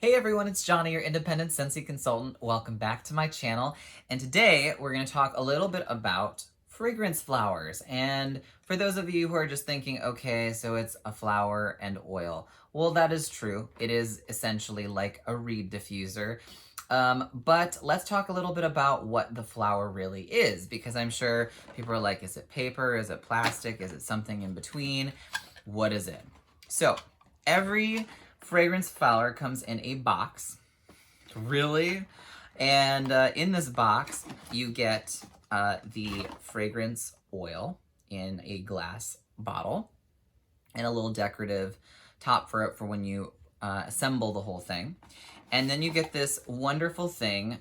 Hey everyone, it's Johnny, your independent Scentsy consultant. Welcome back to my channel. And today we're going to talk a little bit about fragrance flowers. And for those of you who are just thinking, okay, so it's a flower and oil. Well, that is true. It is essentially like a reed diffuser. But let's talk a little bit about what the flower really is, because I'm sure people are like, is it paper? Is it plastic? Is it something in between? What is it? So every fragrance flower comes in a box. Really? And in this box, you get the fragrance oil in a glass bottle and a little decorative top for it for when you assemble the whole thing. And then you get this wonderful thing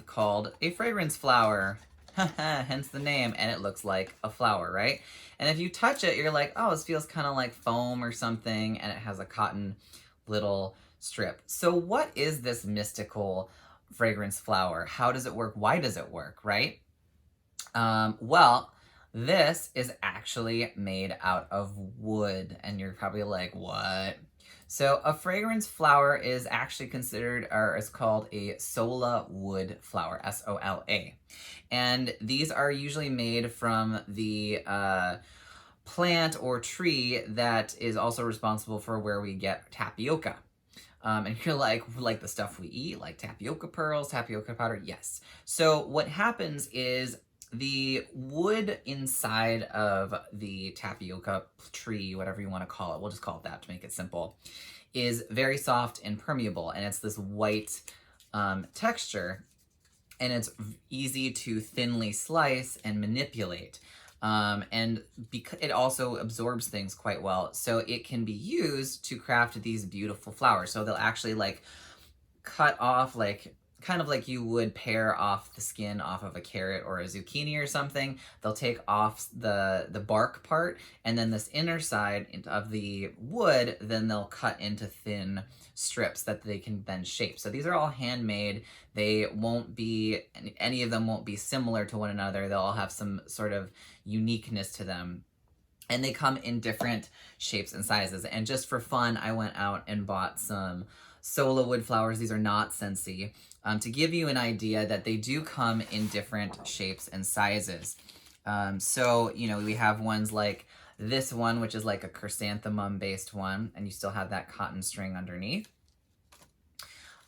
called a fragrance flower. Hence the name, and it looks like a flower, right? And if you touch it, you're like, oh, this feels kind of like foam or something, and it has a cotton little strip. So what is this mystical fragrance flower? How does it work? Why does it work, right? Well, this is actually made out of wood, and you're probably like, what? So a fragrance flower is actually considered, or is called a Sola wood flower, S-O-L-A. And these are usually made from the plant or tree that is also responsible for where we get tapioca. And you're like the stuff we eat, like tapioca pearls, tapioca powder? Yes. So what happens is the wood inside of the tapioca tree, whatever you want to call it, we'll just call it that to make it simple, is very soft and permeable, and it's this white texture, and it's easy to thinly slice and manipulate. And because it also absorbs things quite well, so it can be used to craft these beautiful flowers. So they'll actually like cut off, like kind of like you would pare off the skin off of a carrot or a zucchini or something. They'll take off the bark part, and then this inner side of the wood, then they'll cut into thin strips that they can then shape. So these are all handmade. They won't be, any of them won't be similar to one another. They'll all have some sort of uniqueness to them. And they come in different shapes and sizes. And just for fun, I went out and bought some Sola wood flowers. These are not Scentsy. To give you an idea that they do come in different shapes and sizes. So, you know, we have ones like this one, which is like a chrysanthemum based one, and you still have that cotton string underneath.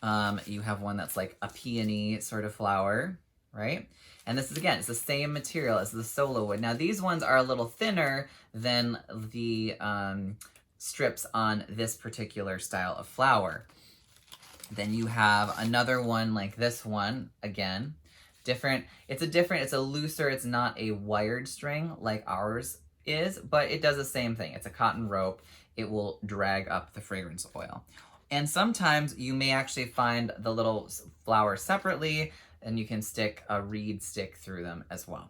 You have one that's like a peony sort of flower, right? And this is, again, it's the same material as the Sola wood. Now, these ones are a little thinner than the strips on this particular style of flower. Then you have another one like this one, again, different. It's a looser, it's not a wired string like ours is, but it does the same thing. It's a cotton rope. It will drag up the fragrance oil. And sometimes you may actually find the little flower separately, and you can stick a reed stick through them as well.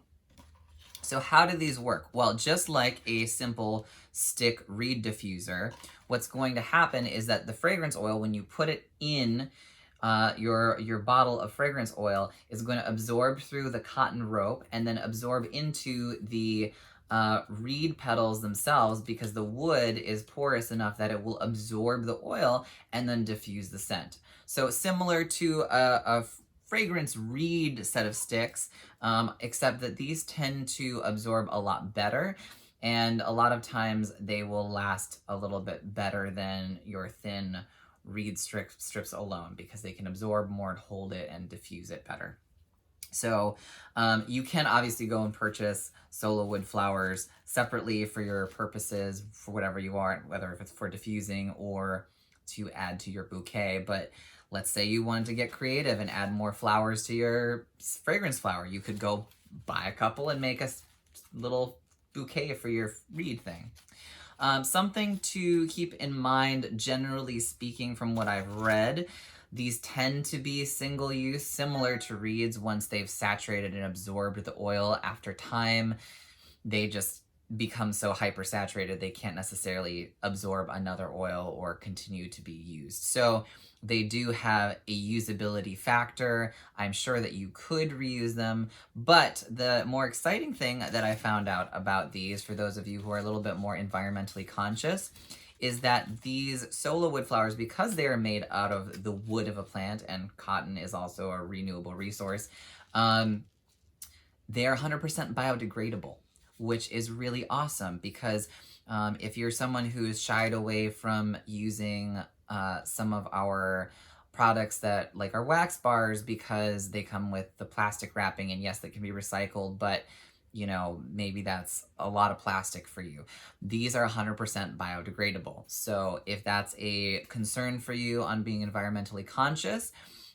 So how do these work? Well, just like a simple stick reed diffuser, what's going to happen is that the fragrance oil, when you put it in your bottle of fragrance oil, is going to absorb through the cotton rope and then absorb into the reed petals themselves, because the wood is porous enough that it will absorb the oil and then diffuse the scent. So similar to a fragrance reed set of sticks, except that these tend to absorb a lot better, and a lot of times they will last a little bit better than your thin reed strips alone, because they can absorb more and hold it and diffuse it better. So you can obviously go and purchase Sola wood flowers separately for your purposes, for whatever you want, whether if it's for diffusing or to add to your bouquet. But let's say you wanted to get creative and add more flowers to your fragrance flower. You could go buy a couple and make a little bouquet for your reed thing. Something to keep in mind, generally speaking, from what I've read, these tend to be single use, similar to reeds. Once they've saturated and absorbed the oil, after time, they just become so hypersaturated they can't necessarily absorb another oil or continue to be used. So they do have a usability factor. I'm sure that you could reuse them, but the more exciting thing that I found out about these, for those of you who are a little bit more environmentally conscious, is that these solo wood flowers, because they are made out of the wood of a plant, and cotton is also a renewable resource, they are 100% biodegradable, which is really awesome because if you're someone who's shied away from using some of our products that like our wax bars because they come with the plastic wrapping, and yes, they can be recycled, but you know, maybe that's a lot of plastic for you. These are 100% biodegradable. So if that's a concern for you on being environmentally conscious,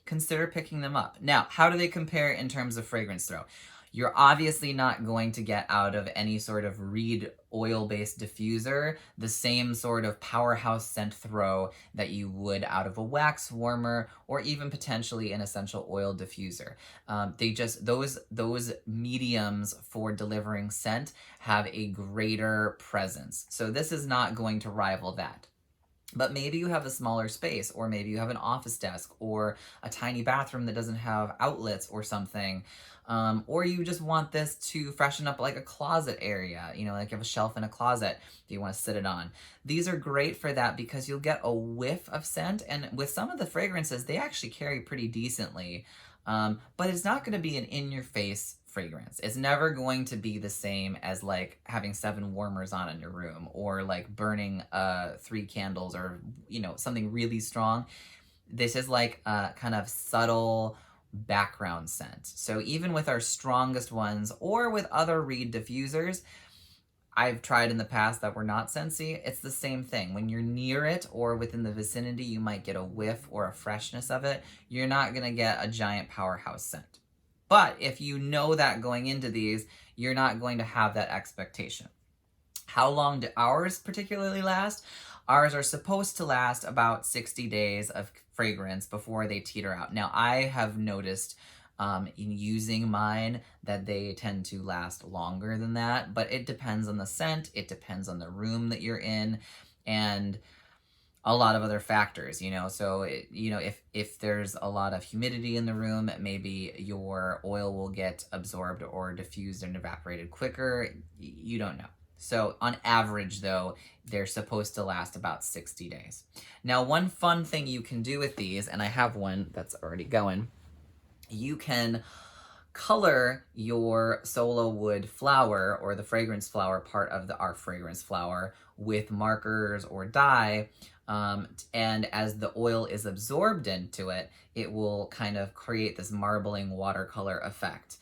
consider picking them up. Now, how do they compare in terms of fragrance throw? You're obviously not going to get out of any sort of reed oil-based diffuser the same sort of powerhouse scent throw that you would out of a wax warmer or even potentially an essential oil diffuser. They just, those mediums for delivering scent have a greater presence. So this is not going to rival that. But maybe you have a smaller space, or maybe you have an office desk, or a tiny bathroom that doesn't have outlets or something. Or you just want this to freshen up like a closet area, you know, like you have a shelf in a closet that you want to sit it on. These are great for that because you'll get a whiff of scent, and with some of the fragrances, they actually carry pretty decently. But it's not going to be an in-your-face fragrance. It's never going to be the same as like having 7 warmers on in your room, or like burning 3 candles, or you know, something really strong. This is like a kind of subtle background scent. So even with our strongest ones, or with other reed diffusers I've tried in the past that were not Scentsy, it's the same thing. When you're near it or within the vicinity, you might get a whiff or a freshness of it. You're not gonna get a giant powerhouse scent. But if you know that going into these, you're not going to have that expectation. How long do ours particularly last? Ours are supposed to last about 60 days of fragrance before they teeter out. Now, I have noticed in using mine that they tend to last longer than that, but it depends on the scent, it depends on the room that you're in, and a lot of other factors, you know. So you know, if there's a lot of humidity in the room, maybe your oil will get absorbed or diffused and evaporated quicker. You don't know. So on average though, they're supposed to last about 60 days. Now, one fun thing you can do with these, and I have one that's already going, you can color your solo wood flower, or the fragrance flower part of our fragrance flower, with markers or dye. And as the oil is absorbed into it, it will kind of create this marbling watercolor effect.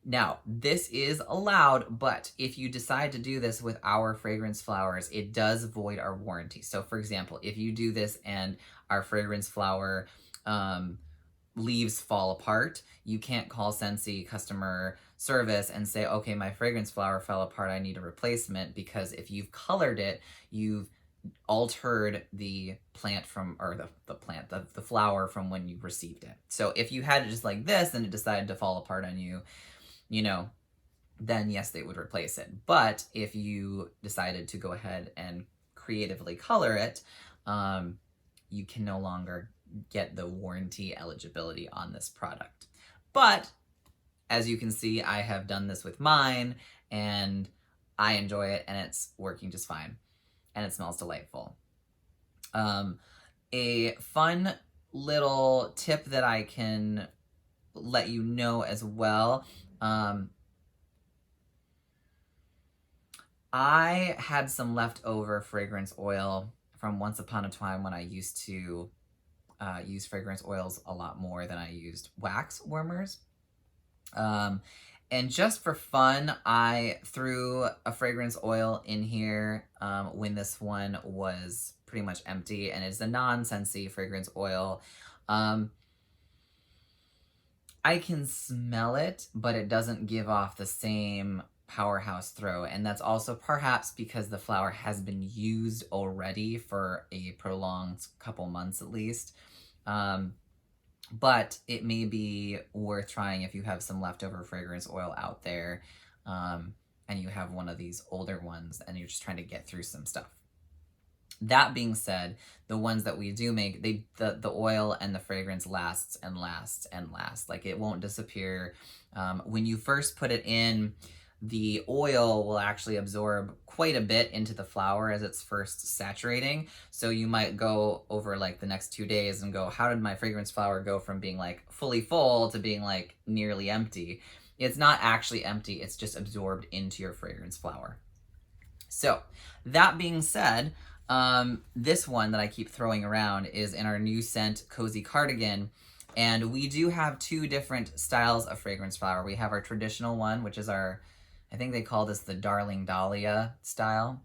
Now, this is allowed, but if you decide to do this with our fragrance flowers, it does void our warranty. So for example, if you do this and our fragrance flower leaves fall apart, you can't call Scentsy customer service and say, okay, my fragrance flower fell apart, I need a replacement, because if you've colored it, you've altered the plant from, or the flower from when you received it. So if you had it just like this and it decided to fall apart on you, you know, then yes, they would replace it. But if you decided to go ahead and creatively color it, you can no longer get the warranty eligibility on this product. But as you can see, I have done this with mine and I enjoy it, and it's working just fine, and it smells delightful. A fun little tip that I can let you know as well, I had some leftover fragrance oil from once upon a time when I used to use fragrance oils a lot more than I used wax warmers. And just for fun, I threw a fragrance oil in here when this one was pretty much empty, and it's a non-Scentsy fragrance oil. I can smell it, but it doesn't give off the same powerhouse throw, and that's also perhaps because the flower has been used already for a prolonged couple months at least. But it may be worth trying if you have some leftover fragrance oil out there, and you have one of these older ones and you're just trying to get through some stuff. That being said, the ones that we do make, the oil and the fragrance lasts and lasts and lasts. Like, it won't disappear. When you first put it in, the oil will actually absorb quite a bit into the flower as it's first saturating. So you might go over like the next 2 days and go, how did my fragrance flower go from being like fully full to being like nearly empty? It's not actually empty, it's just absorbed into your fragrance flower. So that being said, this one that I keep throwing around is in our new scent, Cozy Cardigan. And we do have 2 different styles of fragrance flower. We have our traditional one, which is our, I think they call this the Darling Dahlia style.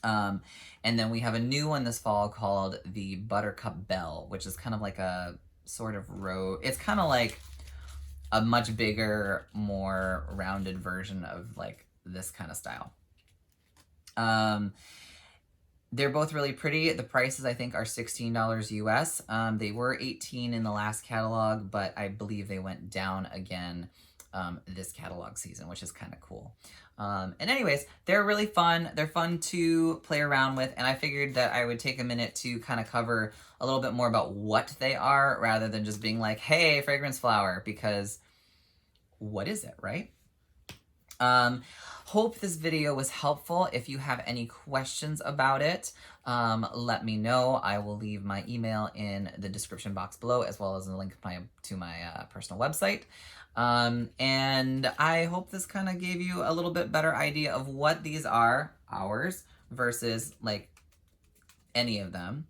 And then we have a new one this fall called the Buttercup Belle, which is kind of like a sort of it's kind of like a much bigger, more rounded version of like this kind of style. They're both really pretty. The prices, I think, are $16 US. They were $18 in the last catalog, but I believe they went down again this catalog season, which is kind of cool. And anyways, they're really fun. They're fun to play around with, and I figured that I would take a minute to kind of cover a little bit more about what they are rather than just being like, hey, fragrance flower, because what is it, right? Hope this video was helpful. If you have any questions about it, let me know. I will leave my email in the description box below, as well as a link to my personal website. And I hope this kind of gave you a little bit better idea of what these are, ours, versus like any of them.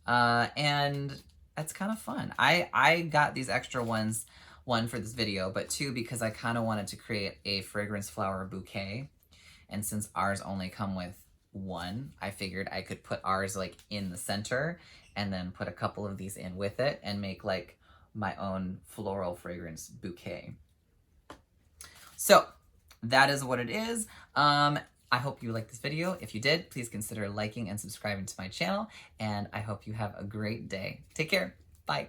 And that's kind of fun. I got these extra ones, 1 for this video, but 2 because I kind of wanted to create a fragrance flower bouquet. And since ours only come with 1, I figured I could put ours like in the center and then put a couple of these in with it and make like my own floral fragrance bouquet. So that is what it is. I hope you liked this video. If you did, please consider liking and subscribing to my channel. And I hope you have a great day. Take care. Bye.